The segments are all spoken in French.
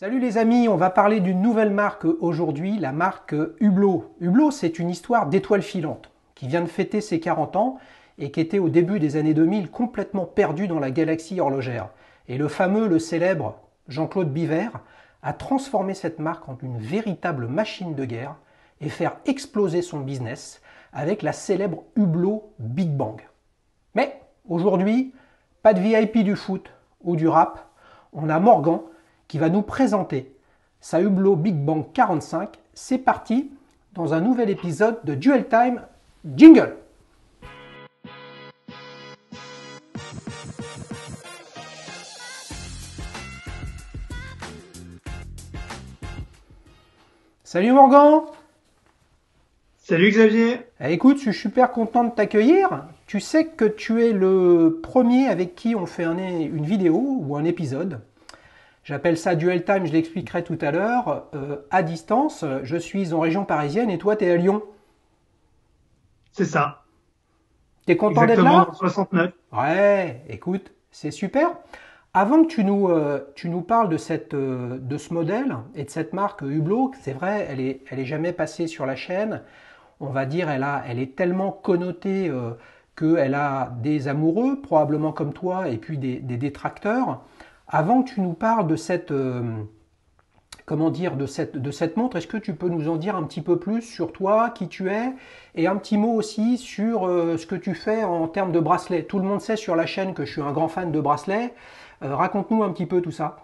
Salut les amis, on va parler d'une nouvelle marque aujourd'hui, la marque Hublot. Hublot, c'est une histoire d'étoile filante qui vient de fêter ses 40 ans et qui était au début des années 2000 complètement perdue dans la galaxie horlogère. Et le célèbre Jean-Claude Biver a transformé cette marque en une véritable machine de guerre et faire exploser son business avec la célèbre Hublot Big Bang. Mais aujourd'hui, pas de VIP du foot ou du rap, on a Morgan qui va nous présenter sa Hublot Big Bang 45. C'est parti dans un nouvel épisode de Duel Time Jingle. Salut Morgan. Salut Xavier. Écoute, je suis super content de t'accueillir. Tu sais que tu es le premier avec qui on fait une vidéo ou un épisode. J'appelle ça Duel Time, je l'expliquerai tout à l'heure. À distance, je suis en région parisienne et toi, tu es à Lyon. C'est ça. T'es content d'être Exactement, là? dans 69. Ouais, écoute, c'est super. Avant que tu nous parles de ce modèle et de cette marque Hublot, c'est vrai, elle est jamais passée sur la chaîne. On va dire, elle est tellement connotée qu'elle a des amoureux, probablement comme toi, et puis des détracteurs. Avant que tu nous parles de comment dire, de cette montre, est-ce que tu peux nous en dire un petit peu plus sur toi, qui tu es, et un petit mot aussi sur ce que tu fais en termes de bracelets. Tout le monde sait sur la chaîne que je suis un grand fan de bracelets. Raconte-nous un petit peu tout ça.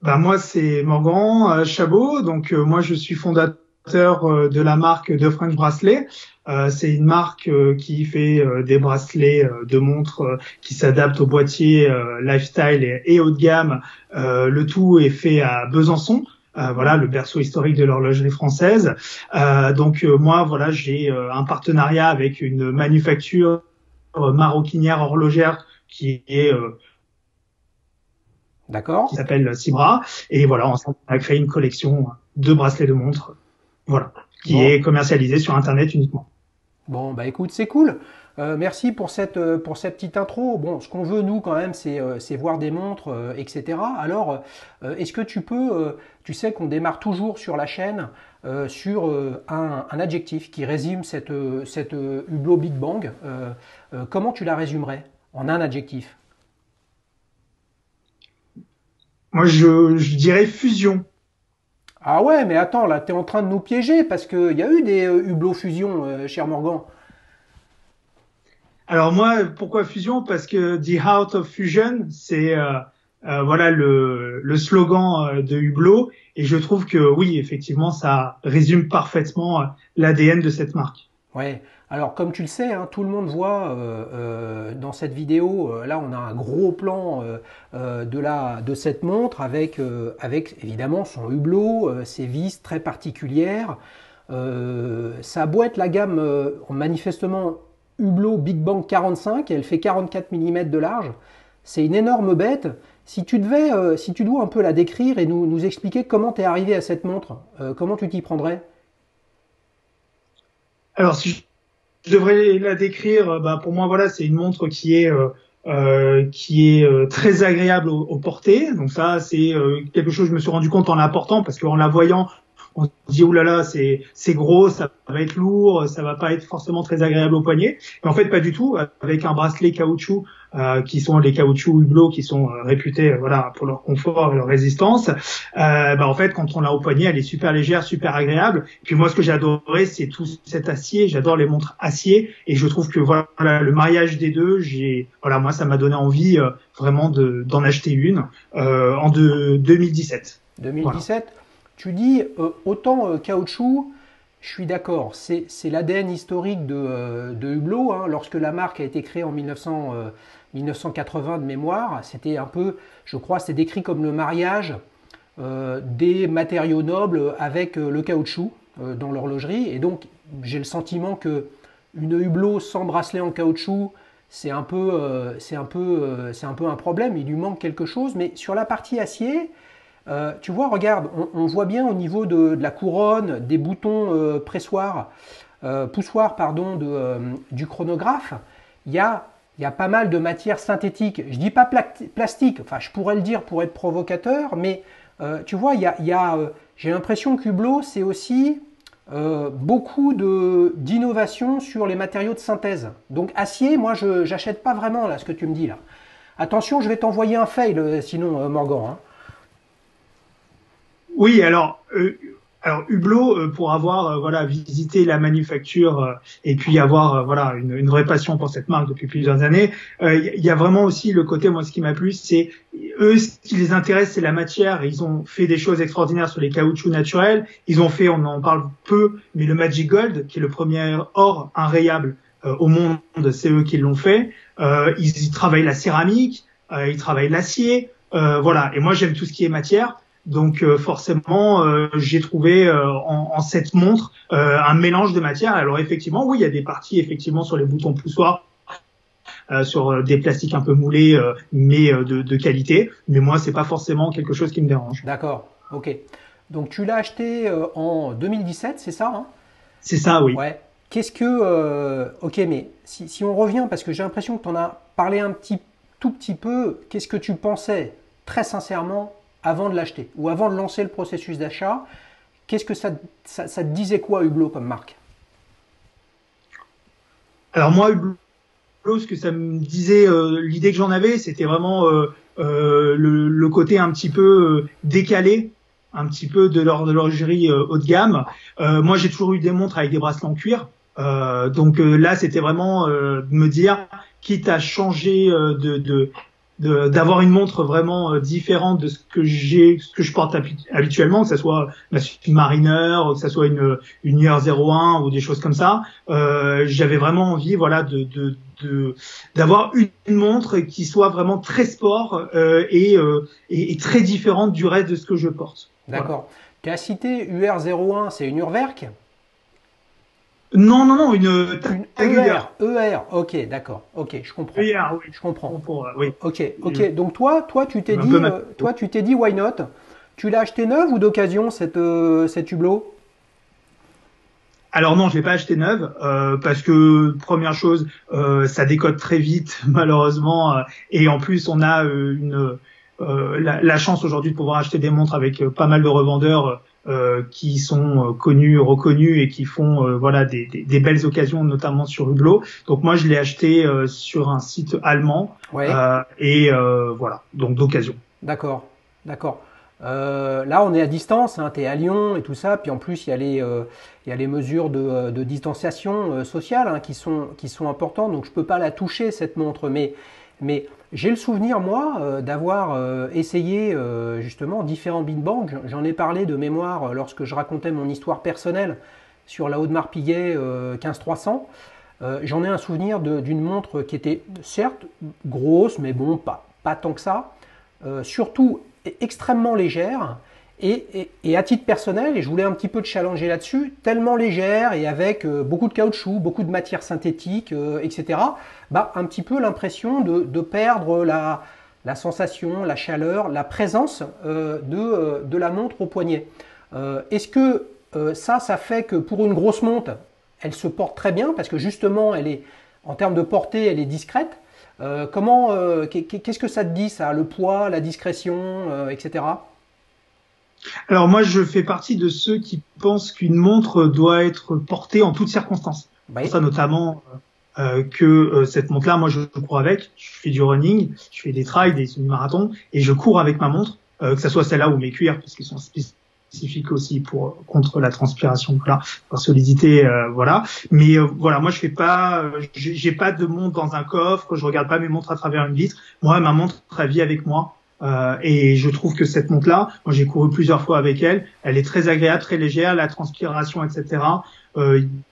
Moi, c'est Morgan Chabot. Donc, moi, je suis fondateur de la marque de French Bracelet. C'est une marque qui fait des bracelets de montres qui s'adaptent au boîtier lifestyle et haut de gamme. Le tout est fait à Besançon. Voilà, le berceau historique de l'horlogerie française. Moi, voilà, j'ai un partenariat avec une manufacture maroquinière horlogère D'accord? qui s'appelle Cibra. Et voilà, ensemble, on a créé une collection de bracelets de montres, voilà, qui Bon, est commercialisée sur Internet uniquement. bon, bah écoute, c'est cool. Merci pour cette petite intro. Bon, ce qu'on veut, nous, quand même, c'est voir des montres, etc. Alors, est-ce que tu sais qu'on démarre toujours sur la chaîne sur un adjectif qui résume cette Hublot Big Bang. Comment tu la résumerais en un adjectif? Moi, je dirais fusion. Ah ouais, mais attends, là, tu es en train de nous piéger parce qu'il y a eu des Hublot Fusion, cher Morgan. Alors moi, pourquoi fusion? Parce que The Heart of Fusion, c'est voilà le slogan de Hublot, et je trouve que oui, effectivement, ça résume parfaitement l'ADN de cette marque. Ouais, alors comme tu le sais, hein, tout le monde voit dans cette vidéo, là on a un gros plan de cette montre avec évidemment son hublot, ses vis très particulières. Ça a beau être la gamme manifestement Hublot Big Bang 45, elle fait 44 mm de large, c'est une énorme bête. Si tu dois un peu la décrire et nous expliquer comment tu es arrivé à cette montre, comment tu t'y prendrais? Alors si je devrais la décrire, pour moi voilà, c'est une montre qui est très agréable au porter. Donc ça, c'est quelque chose que je me suis rendu compte en la portant, parce qu'en la voyant, on se dit oulala, c'est gros, ça va être lourd, ça va pas être forcément très agréable au poignet. Mais en fait, pas du tout. Avec un bracelet caoutchouc, qui sont les caoutchoucs Hublot, qui sont réputés voilà pour leur confort et leur résistance. En fait, quand on l'a au poignet, elle est super légère, super agréable. Et puis moi, ce que j'ai adoré, c'est tout cet acier. J'adore les montres acier, et je trouve que voilà le mariage des deux, moi ça m'a donné envie vraiment d'en acheter une 2017. Voilà. 2017, tu dis autant caoutchouc, je suis d'accord, c'est l'ADN historique de Hublot. Hein. Lorsque la marque a été créée en 1980 de mémoire, c'était un peu, je crois, c'est décrit comme le mariage des matériaux nobles avec le caoutchouc dans l'horlogerie. Et donc, j'ai le sentiment que une Hublot sans bracelet en caoutchouc, c'est un peu un problème. Il lui manque quelque chose. Mais sur la partie acier, tu vois, regarde, on voit bien au niveau de la couronne, des boutons poussoirs pardon, du chronographe, il y a il y a pas mal de matières synthétiques. Je dis pas plastique, enfin je pourrais le dire pour être provocateur, mais tu vois, j'ai l'impression qu'Hublot, c'est aussi beaucoup d'innovation sur les matériaux de synthèse. Donc acier, moi je n'achète pas vraiment là ce que tu me dis là. Attention, je vais t'envoyer un fail sinon Morgan. Hein. Oui, alors Hublot, pour avoir voilà visité la manufacture et puis avoir voilà une vraie passion pour cette marque depuis plusieurs années, il y a vraiment aussi le côté, moi ce qui m'a plu, c'est eux ce qui les intéresse, c'est la matière. Ils ont fait des choses extraordinaires sur les caoutchoucs naturels. Ils ont fait, on en parle peu, mais le Magic Gold, qui est le premier or inrayable au monde, c'est eux qui l'ont fait. Ils travaillent la céramique, ils travaillent l'acier, voilà. Et moi j'aime tout ce qui est matière. Donc forcément, j'ai trouvé en cette montre un mélange de matières. Alors effectivement, oui, il y a des parties effectivement sur les boutons poussoirs, sur des plastiques un peu moulés, mais de qualité. Mais moi, c'est pas forcément quelque chose qui me dérange. D'accord, ok. Donc tu l'as acheté en 2017, c'est ça hein? C'est ça, oui. Ouais. Qu'est-ce que... ok, mais si on revient, parce que j'ai l'impression que tu en as parlé tout petit peu, qu'est-ce que tu pensais très sincèrement avant de l'acheter ou avant de lancer le processus d'achat? Qu'est-ce que ça te disait quoi Hublot comme marque? Alors moi, Hublot, ce que ça me disait, l'idée que j'en avais, c'était vraiment le côté un petit peu décalé, un petit peu de l'horlogerie haut de gamme. Moi, j'ai toujours eu des montres avec des bracelets en cuir. Donc là, c'était vraiment de me dire, quitte à changer d'avoir une montre vraiment différente de ce que je porte habituellement, que ça soit ma Submariner, que ça soit une UR01 ou des choses comme ça. J'avais vraiment envie, voilà, d'avoir une montre qui soit vraiment très sport et très différente du reste de ce que je porte. D'accord. Voilà. Tu as cité UR01, c'est une Urwerk? Non, une ER, ok, d'accord, ok, je comprends. ER, oui. Je comprends. Oui. Ok. Donc toi, tu t'es dit, why not? Tu l'as acheté neuve ou d'occasion cette Hublot? Alors non, je l'ai pas acheté neuve parce que première chose, ça décode très vite malheureusement et en plus on a la chance aujourd'hui de pouvoir acheter des montres avec pas mal de revendeurs qui sont connus, reconnus et qui font voilà des belles occasions notamment sur Hublot. Donc moi je l'ai acheté sur un site allemand et voilà, donc d'occasion. D'accord. Là on est à distance, hein, tu es à Lyon et tout ça, puis en plus il y a les mesures de distanciation sociale hein, qui sont importantes, donc je peux pas la toucher cette montre, mais j'ai le souvenir, moi, d'avoir essayé justement différents beanbangs. J'en ai parlé de mémoire lorsque je racontais mon histoire personnelle sur la Audemars Piguet 15300. J'en ai un souvenir d'une montre qui était certes grosse, mais bon, pas tant que ça. Surtout extrêmement légère. Et à titre personnel, et je voulais un petit peu te challenger là-dessus, tellement légère et avec beaucoup de caoutchouc, beaucoup de matières synthétiques, etc., un petit peu l'impression de perdre la sensation, la chaleur, la présence de la montre au poignet. Est-ce que ça fait que pour une grosse montre, elle se porte très bien, parce que justement, en termes de portée, elle est discrète. Qu'est-ce que ça te dit, ça, le poids, la discrétion, etc. Alors moi, je fais partie de ceux qui pensent qu'une montre doit être portée en toutes circonstances. Oui. Pour ça notamment que cette montre-là, moi je cours avec, je fais du running, je fais des trails, des semi-marathons, et je cours avec ma montre, que ça soit celle-là ou mes cuirs, parce qu'ils sont spécifiques aussi contre la transpiration, voilà, par solidité, voilà. Mais voilà, moi je fais pas, j'ai pas de montre dans un coffre, je regarde pas mes montres à travers une vitre. Moi, ma montre vit avec moi. Et je trouve que cette montre-là, moi j'ai couru plusieurs fois avec elle, elle est très agréable, très légère, la transpiration, etc.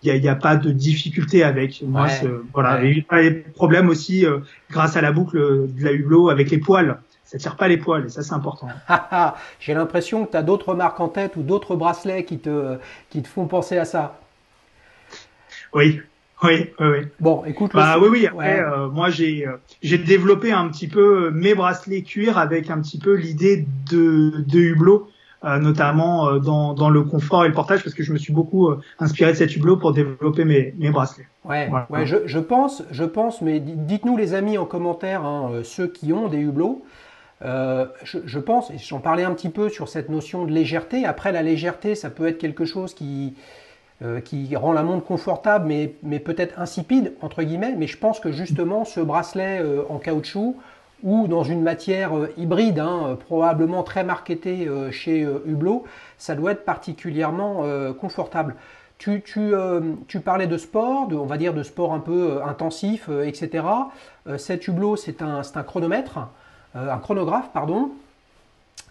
Y a pas de difficulté avec. Moi, voilà. Et il y a pas de problème aussi grâce à la boucle de la Hublot avec les poils. Ça tire pas les poils et ça c'est important. J'ai l'impression que tu as d'autres marques en tête ou d'autres bracelets qui te font penser à ça. Oui. Bon, écoute. Oui. Après, moi, j'ai développé un petit peu mes bracelets cuir avec un petit peu l'idée de Hublot. notamment dans le confort et le portage, parce que je me suis beaucoup inspiré de cet hublot pour développer mes bracelets. Ouais, Voilà. ouais, je pense, mais dites-nous les amis en commentaire, hein, ceux qui ont des hublots. Je pense, et j'en parlais un petit peu sur cette notion de légèreté. Après, la légèreté, ça peut être quelque chose qui rend la montre confortable, mais peut-être insipide, entre guillemets. Mais je pense que justement, ce bracelet en caoutchouc ou dans une matière hybride, hein, probablement très marketée chez Hublot, ça doit être particulièrement confortable. Tu parlais de sport, on va dire de sport un peu intensif, etc. Cet Hublot, c'est un chronomètre, un chronographe, pardon.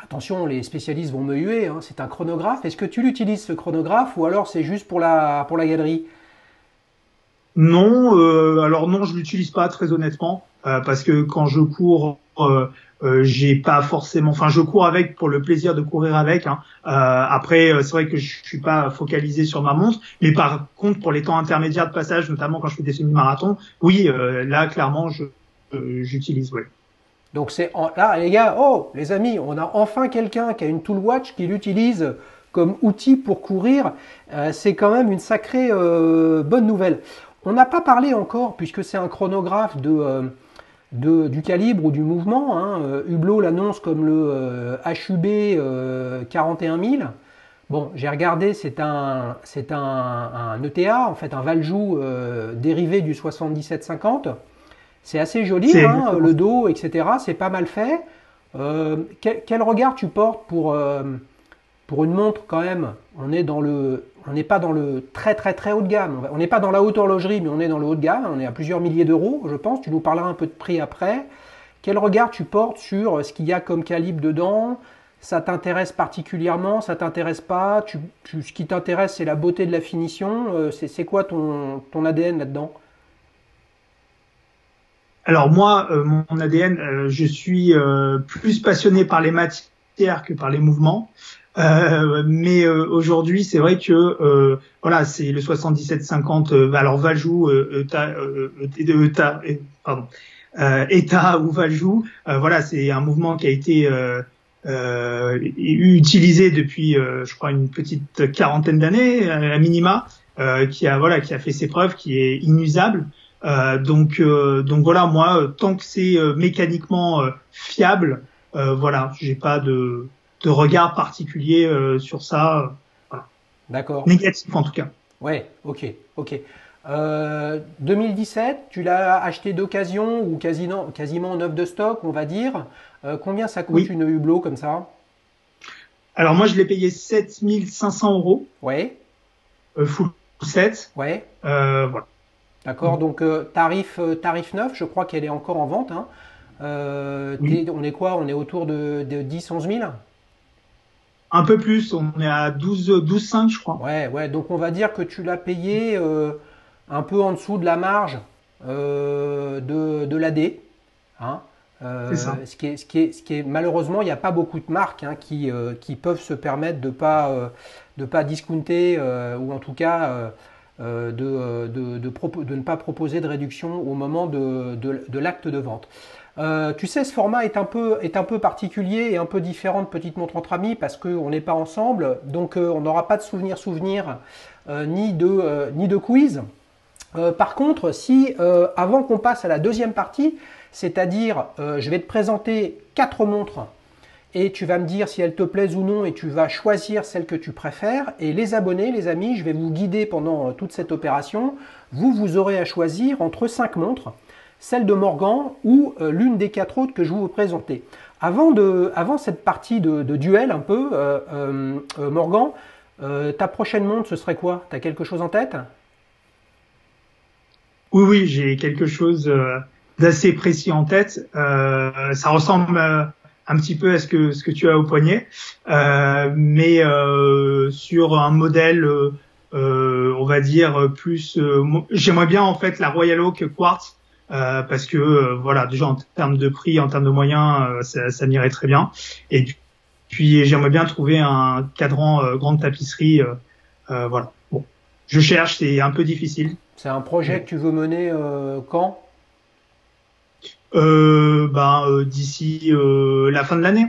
Attention, les spécialistes vont me huer, hein, c'est un chronographe. Est-ce que tu l'utilises ce chronographe ou alors c'est juste pour la galerie? Non, alors non, je l'utilise pas très honnêtement, parce que quand je cours, j'ai pas forcément, enfin je cours avec pour le plaisir de courir avec. Hein. Après, c'est vrai que je suis pas focalisé sur ma montre, mais par contre pour les temps intermédiaires de passage, notamment quand je fais des semi-marathons, oui, là clairement j'utilise. Ouais. Donc là, les gars, oh, les amis, on a enfin quelqu'un qui a une Tool Watch qui l'utilise comme outil pour courir. C'est quand même une sacrée bonne nouvelle. On n'a pas parlé encore, puisque c'est un chronographe du calibre ou du mouvement. Hein. Hublot l'annonce comme le HUB 41000. Bon, j'ai regardé, c'est un ETA, en fait un Valjoux dérivé du 7750. C'est assez joli, hein, le dos, etc. C'est pas mal fait. Quel regard tu portes pour une montre quand même? On n'est pas dans le très très très haut de gamme. On n'est pas dans la haute horlogerie, mais on est dans le haut de gamme. On est à plusieurs milliers d'euros, je pense. Tu nous parleras un peu de prix après. Quel regard tu portes sur ce qu'il y a comme calibre dedans? Ça t'intéresse particulièrement? Ça t'intéresse pas? Ce qui t'intéresse, c'est la beauté de la finition. C'est quoi ton ADN là-dedans? Alors moi, mon ADN, je suis plus passionné par les matières que par les mouvements. Mais aujourd'hui, c'est vrai que voilà, c'est le 7750. Alors Valjoux, ETA ou Valjoux. Voilà, c'est un mouvement qui a été utilisé depuis, je crois, une petite quarantaine d'années à minima, qui a fait ses preuves, qui est inusable. Donc voilà, moi, tant que c'est mécaniquement fiable, voilà, j'ai pas de regard particulier sur ça. Voilà. D'accord. Négatif en tout cas. Ouais, ok. 2017, tu l'as acheté d'occasion ou quasiment neuf de stock, on va dire. Combien ça coûte une Hublot comme ça? Alors moi, je l'ai payé 7500 €. Ouais. Full set. Ouais. Voilà. D'accord, donc tarif neuf, je crois qu'elle est encore en vente. Hein. On est quoi? On est autour de 10-11 000? Un peu plus, on est à 12,5 je crois. Ouais, donc on va dire que tu l'as payé un peu en dessous de la marge de l'AD. Hein. C'est ça. Ce qui est malheureusement, il n'y a pas beaucoup de marques hein, qui peuvent se permettre de pas discounter ou en tout cas de ne pas proposer de réduction au moment de l'acte de vente. Tu sais, ce format est un peu particulier et un peu différent de Petite Montre entre amis parce qu'on n'est pas ensemble, donc on n'aura pas de souvenir ni de quiz. Par contre, si avant qu'on passe à la deuxième partie, c'est-à-dire je vais te présenter 4 montres et tu vas me dire si elles te plaisent ou non et tu vas choisir celle que tu préfères. Et les abonnés, les amis, je vais vous guider pendant toute cette opération. Vous aurez à choisir entre 5 montres, celle de Morgan ou l'une des 4 autres que je vais vous présenter. Avant cette partie de duel un peu, Morgan, ta prochaine montre, ce serait quoi? Tu as quelque chose en tête? Oui, j'ai quelque chose d'assez précis en tête. Ça ressemble un petit peu à ce que tu as au poignet, mais sur un modèle, on va dire plus. J'aimerais bien en fait la Royal Oak Quartz parce que voilà, déjà en termes de prix, en termes de moyens, ça m'irait très bien. Et puis j'aimerais bien trouver un cadran grande tapisserie. Voilà. Bon, je cherche, c'est un peu difficile. C'est un projet que tu veux mener quand? D'ici la fin de l'année.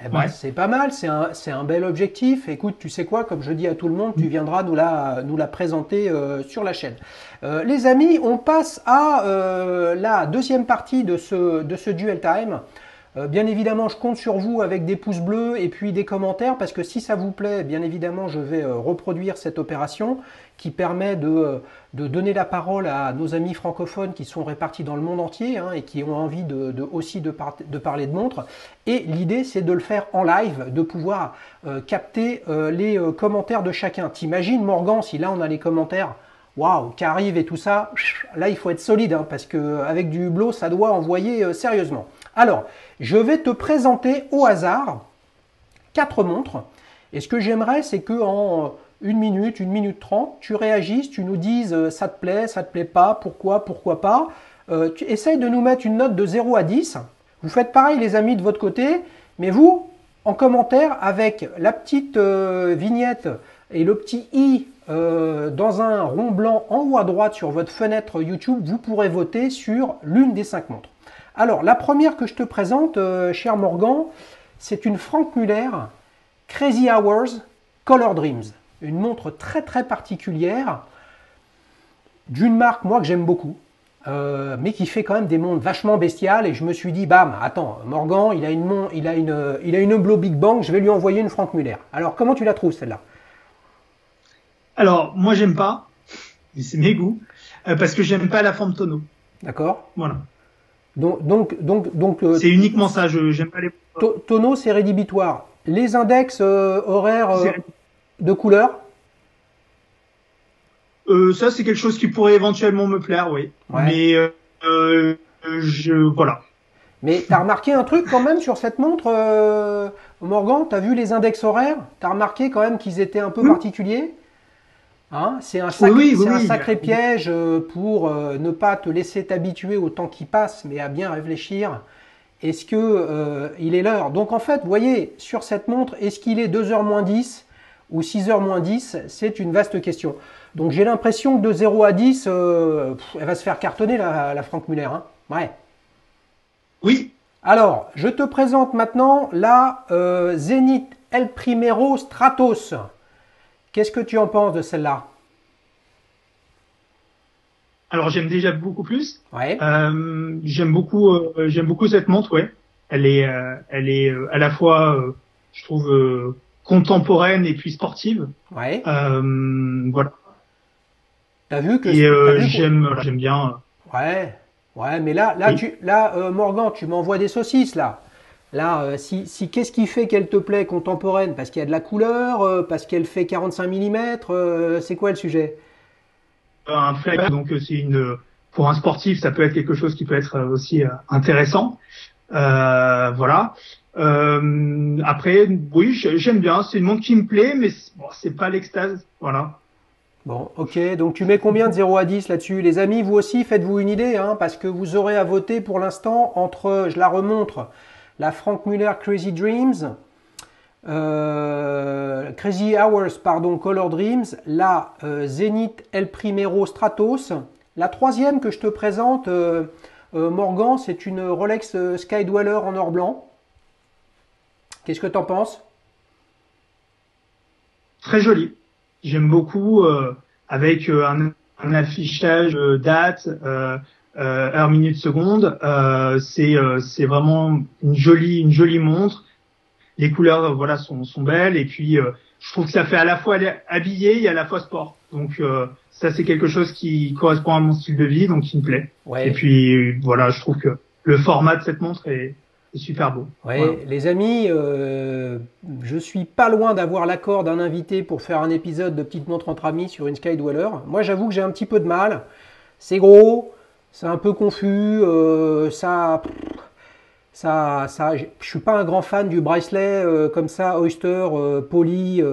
Eh ben, c'est pas mal, c'est un bel objectif. Écoute, tu sais quoi, comme je dis à tout le monde, tu viendras nous la présenter sur la chaîne. Les amis, on passe à la deuxième partie de ce Duel Time. Bien évidemment, je compte sur vous avec des pouces bleus et puis des commentaires parce que si ça vous plaît, bien évidemment, je vais reproduire cette opération qui permet de donner la parole à nos amis francophones qui sont répartis dans le monde entier et qui ont envie aussi de parler de montres. Et l'idée, c'est de le faire en live, de pouvoir capter les commentaires de chacun. T'imagines, Morgan, si là on a les commentaires waouh, qui arrivent et tout ça, là il faut être solide parce qu'avec du Hublot, ça doit envoyer sérieusement. Alors, je vais te présenter au hasard 4 montres. Et ce que j'aimerais, c'est qu'en 1 minute, 1 minute 30, tu réagisses, tu nous dises ça te plaît pas, pourquoi pas. Tu essayes de nous mettre une note de 0 à 10. Vous faites pareil les amis de votre côté, mais vous, en commentaire, avec la petite vignette et le petit i dans un rond blanc en haut à droite sur votre fenêtre YouTube, vous pourrez voter sur l'une des 5 montres. Alors, la première que je te présente, cher Morgan, c'est une Franck Muller Crazy Hours Color Dreams. Une montre très très particulière, d'une marque, moi, que j'aime beaucoup, mais qui fait quand même des montres vachement bestiales. Et je me suis dit, bam, attends, Morgan, il a une Hublot Big Bang, je vais lui envoyer une Franck Muller. Alors, comment tu la trouves, celle-là? Alors, moi, j'aime pas, mais c'est mes goûts, parce que j'aime pas la forme tonneau. D'accord. Voilà. Donc c'est uniquement ça, j'aime pas les... Tonneau, c'est rédhibitoire. Les index horaires de couleur ça, c'est quelque chose qui pourrait éventuellement me plaire, oui. Ouais. Mais voilà. Mais t'as remarqué un truc quand même sur cette montre, Morgan? T'as vu les index horaires? T'as remarqué quand même qu'ils étaient un peu particuliers? Hein, c'est un sacré piège pour ne pas te laisser t'habituer au temps qui passe, mais à bien réfléchir. Est-ce que il est l'heure? Donc en fait, vous voyez, sur cette montre, est-ce qu'il est 2h moins 10 ou 6h moins 10? C'est une vaste question. Donc j'ai l'impression que de 0 à 10, elle va se faire cartonner la Franck Muller. Hein, ouais. Oui. Alors, je te présente maintenant la Zenith El Primero Stratos. Qu'est-ce que tu en penses de celle-là? Alors j'aime déjà beaucoup plus. Ouais. J'aime beaucoup cette montre. Ouais. Elle est à la fois, je trouve, contemporaine et puis sportive. Ouais. Voilà. T'as vu que j'aime bien. Ouais. Ouais, mais là, oui. Morgan, tu m'envoies des saucisses là. Là, si qu'est-ce qui fait qu'elle te plaît contemporaine? Parce qu'il y a de la couleur, parce qu'elle fait 45 mm, c'est quoi le sujet? Un flex, donc c'est pour un sportif, ça peut être quelque chose qui peut être aussi intéressant. Voilà. Après, oui, j'aime bien. C'est une montre qui me plaît, mais bon, c'est pas l'extase. Voilà. Bon, ok. Donc tu mets combien de 0 à 10 là-dessus? Les amis, vous aussi, faites-vous une idée, hein, parce que vous aurez à voter pour l'instant entre, je la remontre, la Franck Muller Crazy Dreams, Crazy Hours, pardon, Color Dreams, la Zenith El Primero Stratos. La troisième que je te présente, Morgan, c'est une Rolex Skydweller en or blanc. Qu'est-ce que tu en penses? Très joli. J'aime beaucoup avec un affichage date, heure, minute, seconde. C'est vraiment une jolie montre. Les couleurs voilà sont belles et puis je trouve que ça fait à la fois habillé et à la fois sport. Donc ça c'est quelque chose qui correspond à mon style de vie, donc qui me plaît. Ouais. Et puis voilà, je trouve que le format de cette montre est super beau. Ouais, voilà. Les amis, je suis pas loin d'avoir l'accord d'un invité pour faire un épisode de Petite Montre entre amis sur une Skydweller. Moi, j'avoue que j'ai un petit peu de mal. C'est gros, c'est un peu confus, je suis pas un grand fan du bracelet comme ça, Oyster, poly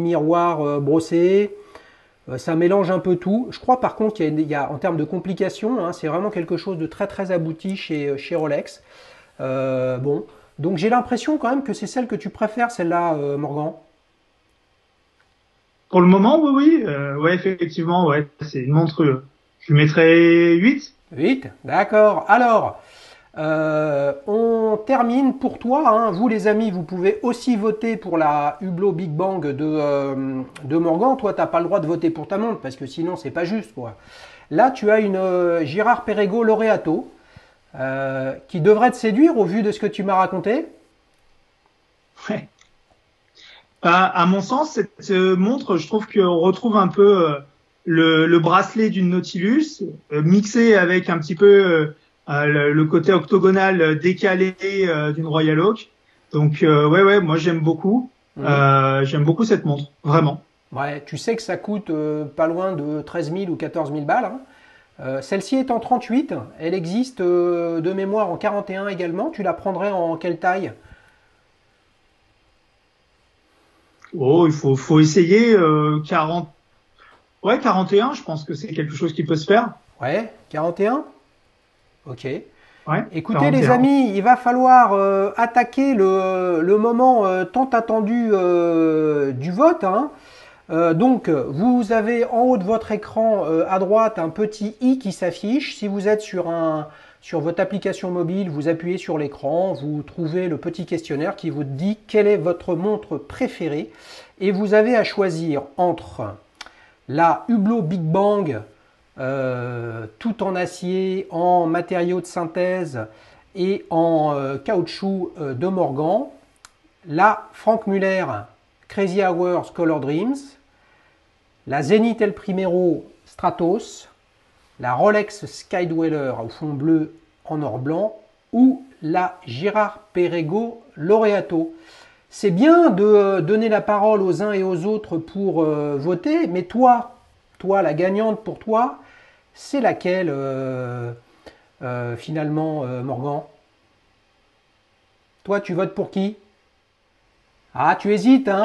miroir brossé. Ça mélange un peu tout. Je crois par contre qu'il y a en termes de complications, hein, c'est vraiment quelque chose de très très abouti chez Rolex. Bon, donc j'ai l'impression quand même que c'est celle que tu préfères, celle-là, Morgan. Pour le moment, oui. Ouais, effectivement, ouais. C'est une montre, je lui mettrais 8. 8, d'accord. Alors, On termine pour toi, hein. Vous les amis, vous pouvez aussi voter pour la Hublot Big Bang de Morgan. Toi, tu n'as pas le droit de voter pour ta montre parce que sinon, c'est pas juste, quoi. Là, tu as une Girard-Perregaux Laureato qui devrait te séduire au vu de ce que tu m'as raconté. Ouais. À mon sens, cette montre, je trouve qu'on retrouve un peu le bracelet d'une Nautilus mixé avec un petit peu le côté octogonal décalé d'une Royal Oak. Donc ouais, moi j'aime beaucoup. J'aime beaucoup cette montre, vraiment. Ouais, tu sais que ça coûte pas loin de 13 000 ou 14 000 balles. Hein. Celle-ci est en 38. Elle existe de mémoire en 41 également. Tu la prendrais en quelle taille? Oh, il faut essayer 40. Ouais, 41, je pense que c'est quelque chose qui peut se faire. Ouais, 41. Ok. Ouais, Écoutez 41. les amis, il va falloir attaquer le moment tant attendu du vote. Hein. Donc vous avez en haut de votre écran à droite un petit i qui s'affiche. Si vous êtes sur votre application mobile, vous appuyez sur l'écran, vous trouvez le petit questionnaire qui vous dit quelle est votre montre préférée. Et vous avez à choisir entre la Hublot Big Bang tout en acier, en matériaux de synthèse et en caoutchouc de Morgan, la Franck Muller Crazy Hours Color Dreams, la Zenith El Primero Stratos, la Rolex Skydweller au fond bleu en or blanc ou la Girard-Perregaux Laureato. C'est bien de donner la parole aux uns et aux autres pour voter, mais toi, la gagnante pour toi, c'est laquelle finalement, Morgan? Toi, tu votes pour qui? Ah, tu hésites, hein?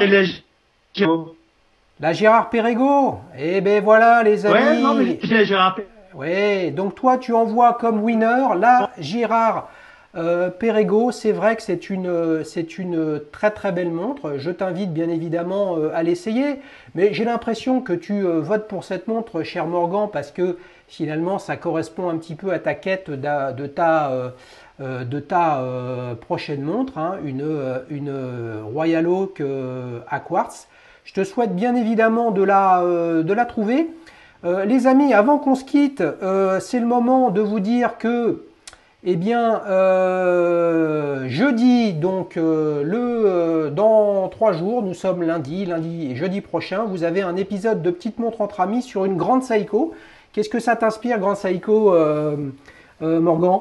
La Girard-Perregaux. Eh ben voilà, les amis. Ouais, non, mais j'ai la Girard-Perregaux. Ouais, donc toi, tu envoies comme winner la Girard-Perregaux. C'est vrai que c'est une très très belle montre. Je t'invite bien évidemment à l'essayer. Mais j'ai l'impression que tu votes pour cette montre, cher Morgan, parce que finalement, ça correspond un petit peu à ta quête de ta prochaine montre, hein, une Royal Oak à quartz. Je te souhaite bien évidemment de la trouver. Les amis, avant qu'on se quitte, c'est le moment de vous dire que, eh bien, jeudi, donc dans 3 jours, nous sommes lundi et jeudi prochain, vous avez un épisode de Petite Montre entre amis sur une grande Seiko. Qu'est-ce que ça t'inspire, grande Seiko, Morgan?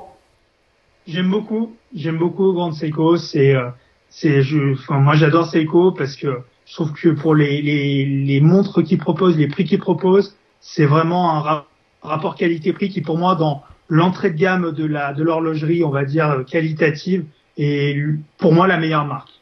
J'aime beaucoup grande Seiko. Moi j'adore Seiko parce que je trouve que pour les montres qu'ils proposent, les prix qu'ils proposent, c'est vraiment un rapport qualité-prix qui, pour moi, dans l'entrée de gamme de l'horlogerie, on va dire, qualitative, est pour moi la meilleure marque.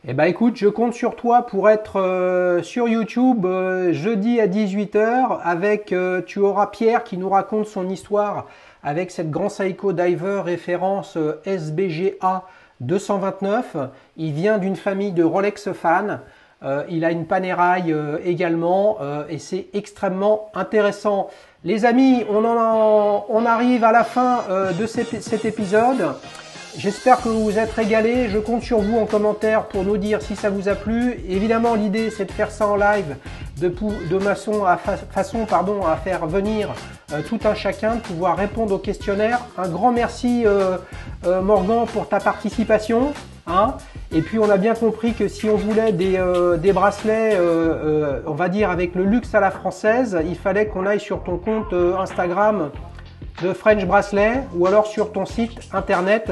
Eh ben écoute, je compte sur toi pour être sur YouTube jeudi à 18 h avec, tu auras Pierre qui nous raconte son histoire avec cette Grand Seiko Diver référence SBGA 229. Il vient d'une famille de Rolex fans. Il a une Panerai également et c'est extrêmement intéressant. Les amis, on arrive à la fin de cet épisode. J'espère que vous vous êtes régalés. Je compte sur vous en commentaire pour nous dire si ça vous a plu. Évidemment, l'idée c'est de faire ça en live de façon à faire venir tout un chacun, de pouvoir répondre au questionnaire. Un grand merci Morgan pour ta participation. Hein. Et puis on a bien compris que si on voulait des bracelets, on va dire avec le luxe à la française, il fallait qu'on aille sur ton compte Instagram de French Bracelet ou alors sur ton site internet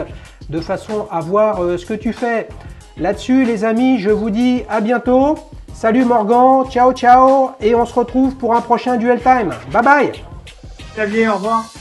de façon à voir ce que tu fais. Là-dessus les amis, je vous dis à bientôt. Salut Morgan, ciao ciao et on se retrouve pour un prochain Duel Time. Bye bye. Xavier, au revoir.